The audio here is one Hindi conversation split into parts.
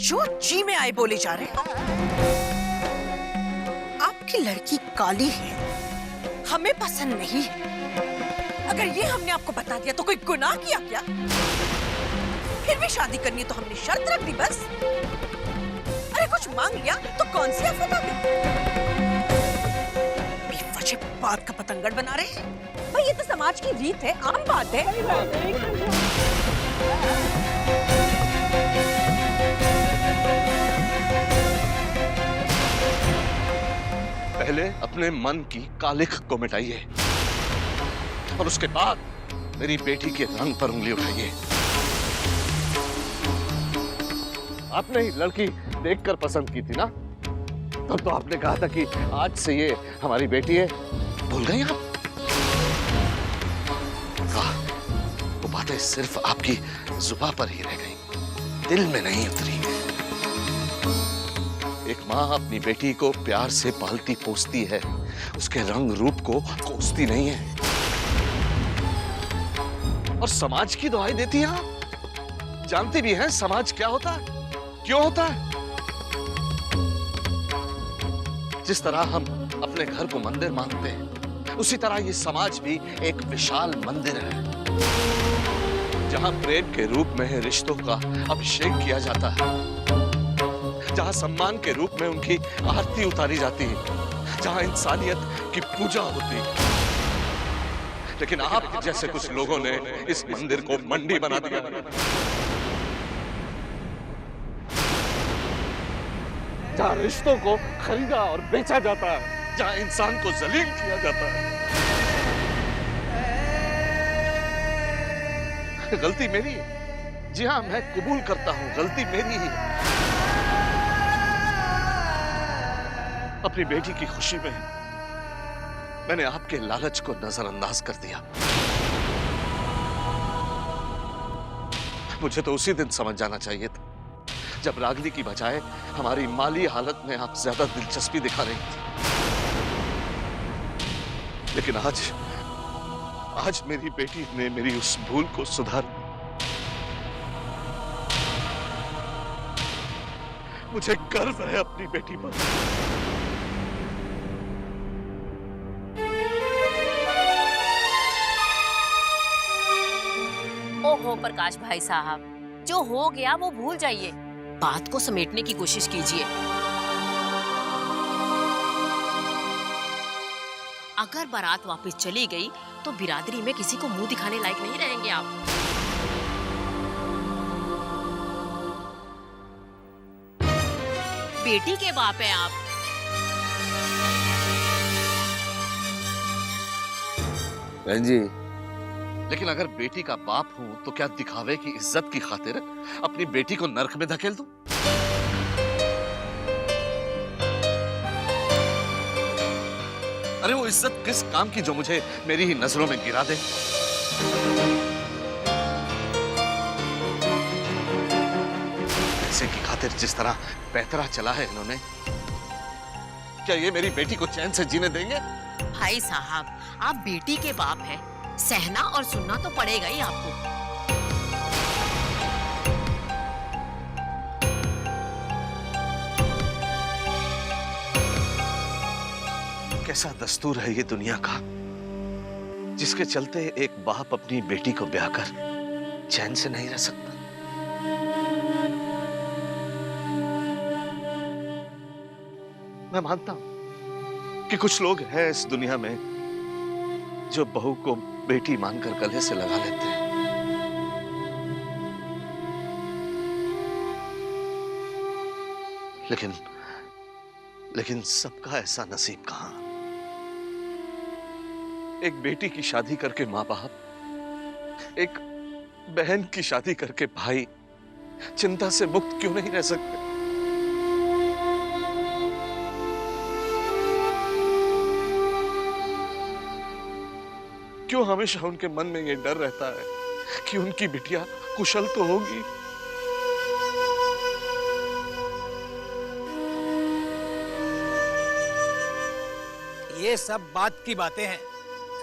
जो जी में आए बोले जा रहे हैं। आपकी लड़की काली है, हमें पसंद नहीं है। अगर ये हमने आपको बता दिया तो कोई गुनाह किया क्या? फिर भी शादी करनी है तो हमने शर्त रख दी बस। अरे कुछ मांग लिया तो कौन सी आफत आ गई? बेवजह बात का पतंगड़ बना रहे हैं। भाई ये तो समाज की रीत है, आम बात है। पहले अपने मन की कालिख को मिटाइए और उसके बाद मेरी बेटी के रंग पर उंगली उठाइए। आपने ही लड़की देखकर पसंद की थी ना? तब तो आपने कहा था कि आज से ये हमारी बेटी है। भूल गई आप? वो बातें सिर्फ आपकी जुबान पर ही रह गई, दिल में नहीं उतरी। एक माँ अपनी बेटी को प्यार से पालती पोसती है, उसके रंग रूप को कोसती नहीं है। और समाज की दुहाई देती है आप। जानती भी हैं समाज क्या होता है, क्यों होता है? जिस तरह हम अपने घर को मंदिर मानते हैं, उसी तरह ये समाज भी एक विशाल मंदिर है, जहां प्रेम के रूप में रिश्तों का अभिषेक किया जाता है, जहां सम्मान के रूप में उनकी आरती उतारी जाती है, जहां इंसानियत की पूजा होती है। लेकिन आप जैसे कुछ लोगों ने इस मंदिर को मंडी बना दिया। जहां रिश्तों को खरीदा और बेचा जाता है, जहां इंसान को जलील किया जाता है। गलती मेरी है। जी हाँ, मैं कबूल करता हूं, गलती मेरी ही है। अपनी बेटी की खुशी में मैंने आपके लालच को नजरअंदाज कर दिया। मुझे तो उसी दिन समझ जाना चाहिए था जब रागनी की बजाय हमारी माली हालत में आप ज्यादा दिलचस्पी दिखा रही थी। लेकिन आज मेरी बेटी ने मेरी उस भूल को सुधार। मुझे गर्व है अपनी बेटी पर। ओहो प्रकाश भाई साहब, जो हो गया वो भूल जाइए, बात को समेटने की कोशिश कीजिए। अगर बारात वापस चली गई तो बिरादरी में किसी को मुंह दिखाने लायक नहीं रहेंगे आप। बेटी के बाप हैं आप। बहन जी, लेकिन अगर बेटी का बाप हूं तो क्या दिखावे की इज्जत की खातिर अपनी बेटी को नर्क में धकेल दूं? अरे वो इज्जत किस काम की जो मुझे मेरी ही नजरों में गिरा दे? पैसे की खातिर जिस तरह पैतरा चला है इन्होंने, क्या ये मेरी बेटी को चैन से जीने देंगे? भाई साहब, आप बेटी के बाप हैं, सहना और सुनना तो पड़ेगा ही आपको। कैसा दस्तूर है ये दुनिया का, जिसके चलते एक बाप अपनी बेटी को ब्याह कर चैन से नहीं रह सकता। मैं मानता हूं कि कुछ लोग हैं इस दुनिया में जो बहू को बेटी मानकर गले से लगा लेते हैं, लेकिन सबका ऐसा नसीब कहां। एक बेटी की शादी करके माँ बाप, एक बहन की शादी करके भाई चिंता से मुक्त क्यों नहीं रह सकते? क्यों हमेशा उनके मन में ये डर रहता है कि उनकी बिटिया कुशल तो होगी? ये सब बात की बातें हैं।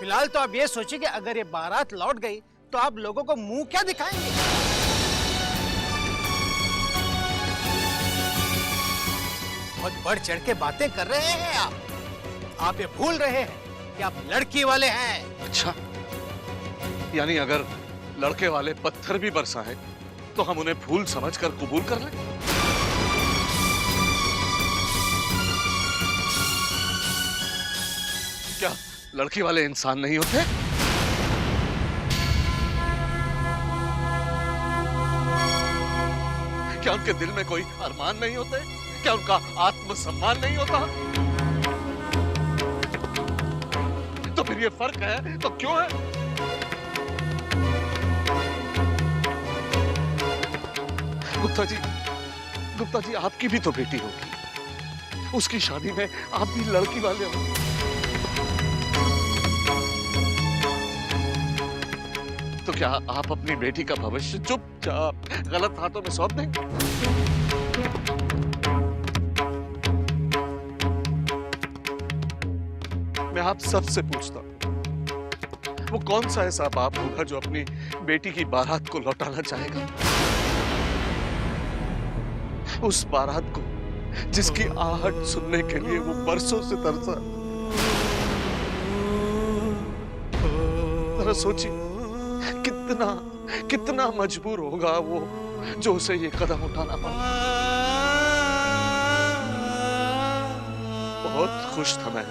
फिलहाल तो आप ये सोचिए कि अगर ये बारात लौट गई तो आप लोगों को मुंह क्या दिखाएंगे? बढ़ चढ़ के बातें कर रहे हैं आप ये भूल रहे हैं कि आप लड़की वाले हैं। अच्छा, यानी अगर लड़के वाले पत्थर भी बरसाएं तो हम उन्हें फूल समझकर कबूल कर लें? क्या लड़की वाले इंसान नहीं होते? क्या उनके दिल में कोई अरमान नहीं होते? क्या उनका आत्मसम्मान नहीं होता? तो फिर ये फर्क है तो क्यों है? गुप्ता जी आपकी भी तो बेटी होगी, उसकी शादी में आप भी लड़की वाले हो। तो क्या आप अपनी बेटी का भविष्य चुपचाप गलत हाथों में सौंप देंगे? मैं आप सबसे पूछता हूं, वो कौन सा ऐसा बाप होगा जो अपनी बेटी की बारात को लौटाना चाहेगा? उस बारात को जिसकी आहट सुनने के लिए वो बरसों से तरसा। जरा सोचिए कितना मजबूर होगा वो जो उसे ये कदम उठाना पड़ा। बहुत खुश था मैं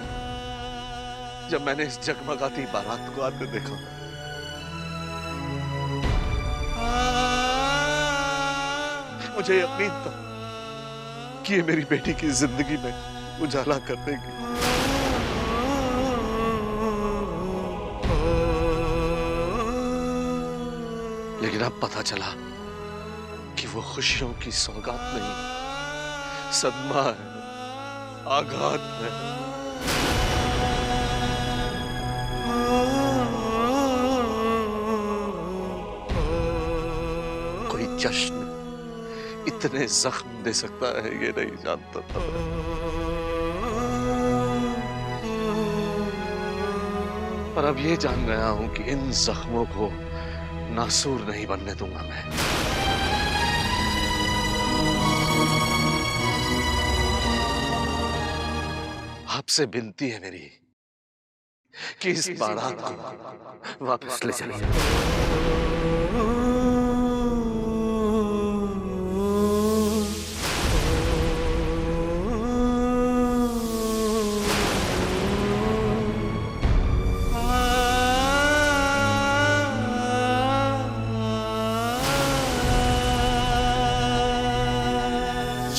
जब मैंने इस जगमगाती बारात को आते देखा। मुझे यकीन था कि ये मेरी बेटी की जिंदगी में उजाला कर देगी। लेकिन अब पता चला कि वो खुशियों की सौगात नहीं, सदमा है, आघात है। कोई जश्न इतने जख्म दे सकता है ये नहीं जानता था। पर अब ये जान गया हूं कि इन जख्मों को नासूर नहीं बनने दूंगा मैं। आपसे विनती है मेरी कि इस बारात को वापस ले चलिए।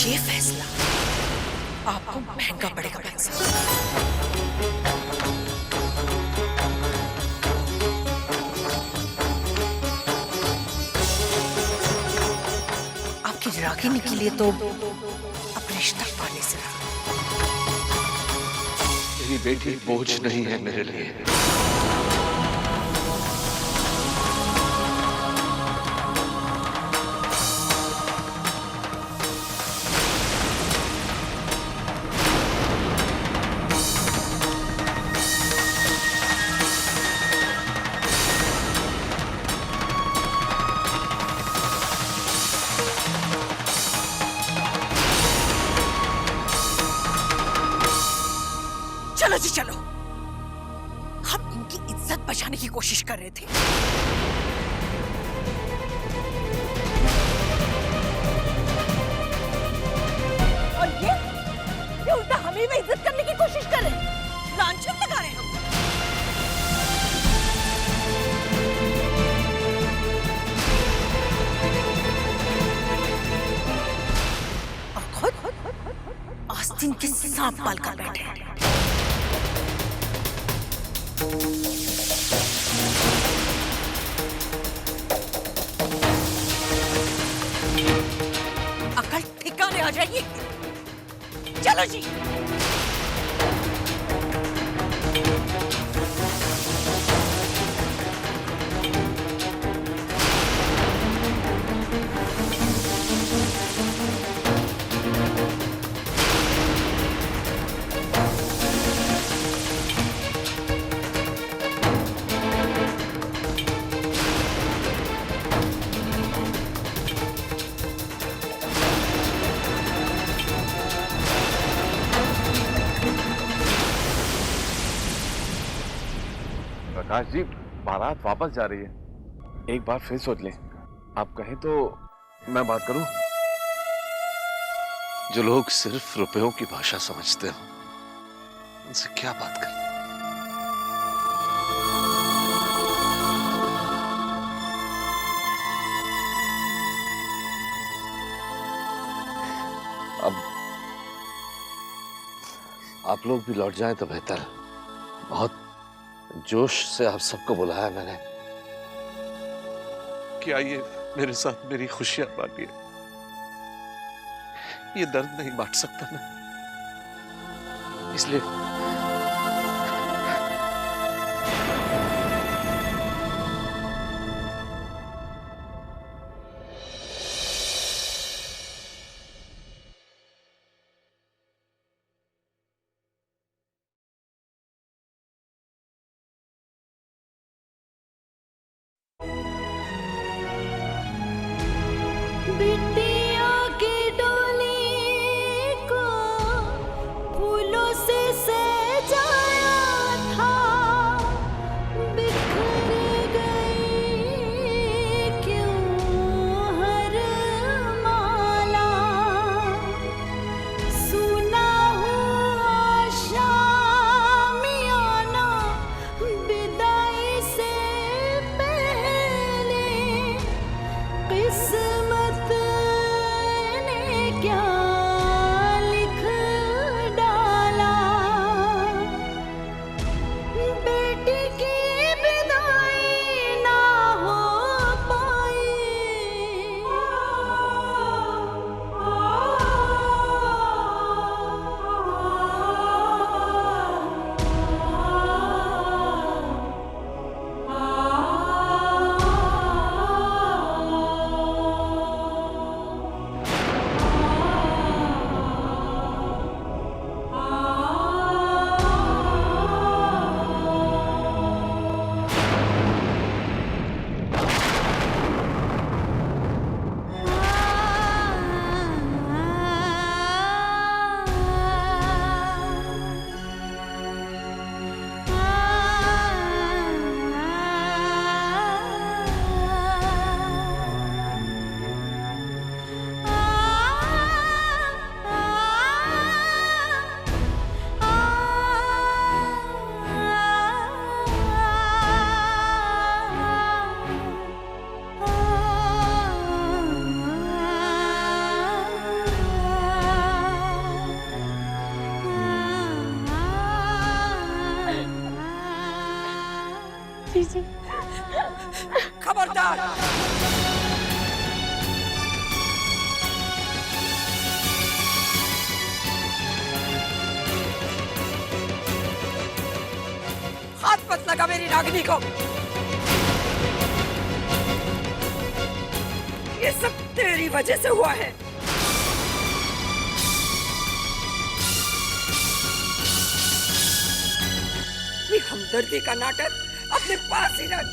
ये फैसला आपको महंगा पड़ेगा भाई साहब। आपकी रागिनी के लिए तो अब रिश्ता पाने से रहा। मेरी बेटी बोझ नहीं है मेरे लिए। चलो जी चलो, हम इनकी इज्जत बचाने की कोशिश कर रहे थे। और ये उल्टा हमें भी इज्जत करने की कोशिश कर रहे हैं, लांछन लगा रहे हैं हम। और खुद आस्तीन के सांप पाल कर बैठे हैं। अकल ठिकाने आ जाइए। चलो जी। प्रकाश जी, बारात वापस जा रही है, एक बार फिर सोच लें। आप कहें तो मैं बात करूं? जो लोग सिर्फ रुपयों की भाषा समझते हो, उनसे क्या बात करें? अब आप लोग भी लौट जाएं तो बेहतर है। बहुत जोश से आप सबको बुलाया मैंने कि आइए मेरे साथ मेरी खुशियां बांटिए। ये दर्द नहीं बांट सकता मैं, इसलिए बिटिया की डोली को फूलों से सजाया था, बिखर गई क्यों हर माला, सुना हुआ शामियाना विदाई से पहले, किस्मत ने क्या लिख डाला, बेटी की विदाई ना हो खबरदार! हाथ मत लगा मेरी रागिनी को। ये सब तेरी वजह से हुआ है। ये हमदर्दी का नाटक अपने पास ही रख।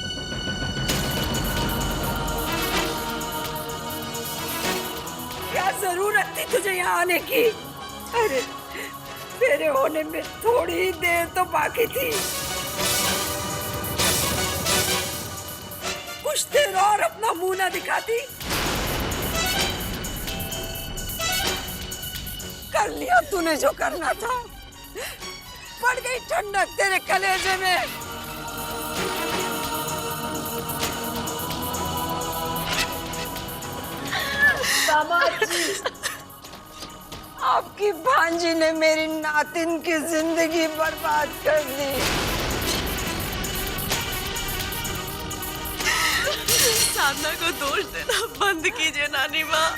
क्या जरूरत थी तुझे यहाँ आने की? अरे मेरे होने में थोड़ी ही देर तो बाकी थी। कुछ देर और अपना मुंह ना दिखाती। कर लिया तूने जो करना था। पड़ गई ठंडक तेरे कलेजे में। दामाद जी, आपकी भांजी ने मेरी नातिन की जिंदगी बर्बाद कर दी। साधना को दोष देना बंद कीजिए नानी माँ।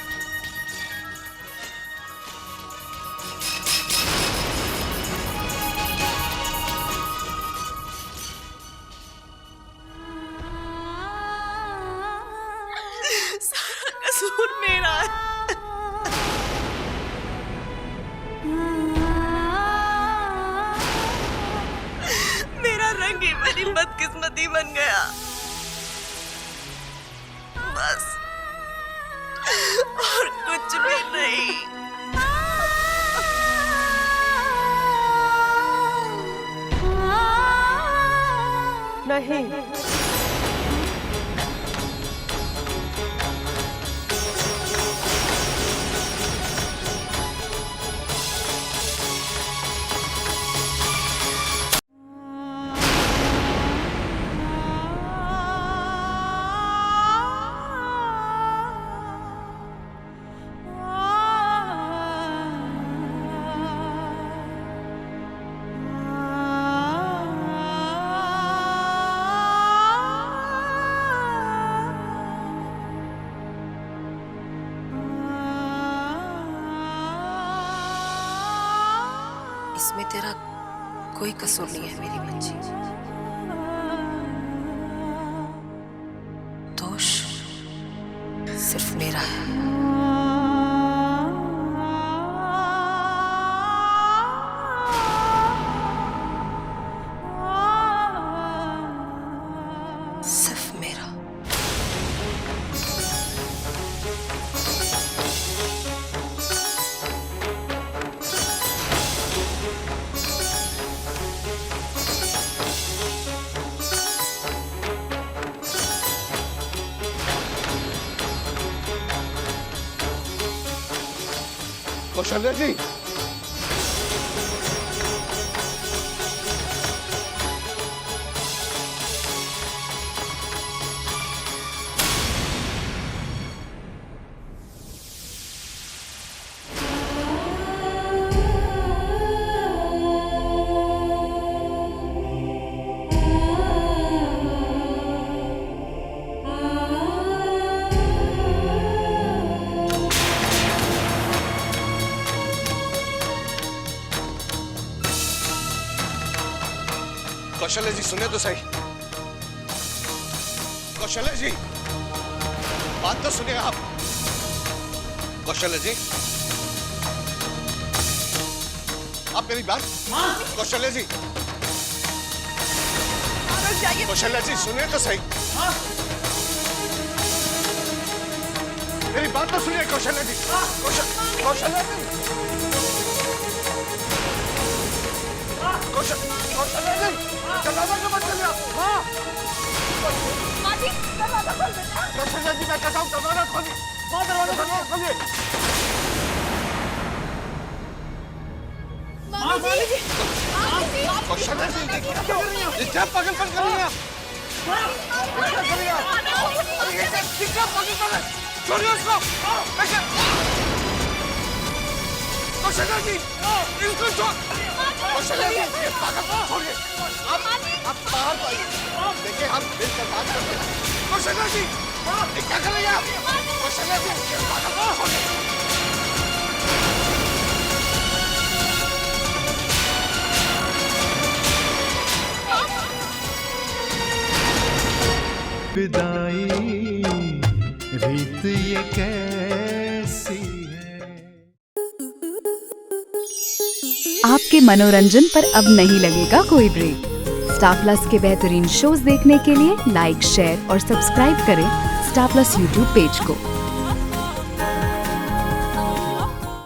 सारा कसूर मेरा है। मेरा रंग ही मेरी बदकिस्मती बन गया। बस और कुछ भी नहीं। नहीं। इसमें तेरा कोई कसूर नहीं है मेरी बच्ची। दोष सिर्फ मेरा है। सिर्फ मेरा। कौशल्या जी, कौशल्या जी सुने तो सही। कौशल्या जी, बात तो सुनिए आप। कौशल्या जी, आप मेरी बात। कौशल्या जी, कौशल्या जी सुनिए तो सही। मेरी बात तो सुनिए कौशल्या जी। कौशल्या जी, कौशल्या जी, दरवाजा क्यों बंद कर लिया? हाँ, कौशल्या जी मैं कहता हूँ दरवाजा खोलिए। हाँ, दरवाजा खोलिए। कौशल्या जी, क्या कर रही हैं? क्या पागलपन कर रही हैं आप? क्या कर रही हैं आप? अरे ये क्या पागलपन है? छोड़िए उसको। कौशल्या जी, इनको छोड़। कौशल्या जी, ये पागलपन छोड़िए। आप बाहर तो आइए। देखिए हम मिलकर बात करते हैं। कौशल्या जी, ये क्या कर रही हैं आप? कौशल्या जी, ये पागलपन छोड़िए। विदाई रीत ये कैसी है। आपके मनोरंजन पर अब नहीं लगेगा कोई ब्रेक। स्टार प्लस के बेहतरीन शोज देखने के लिए लाइक, शेयर और सब्सक्राइब करें स्टार प्लस यूट्यूब पेज को।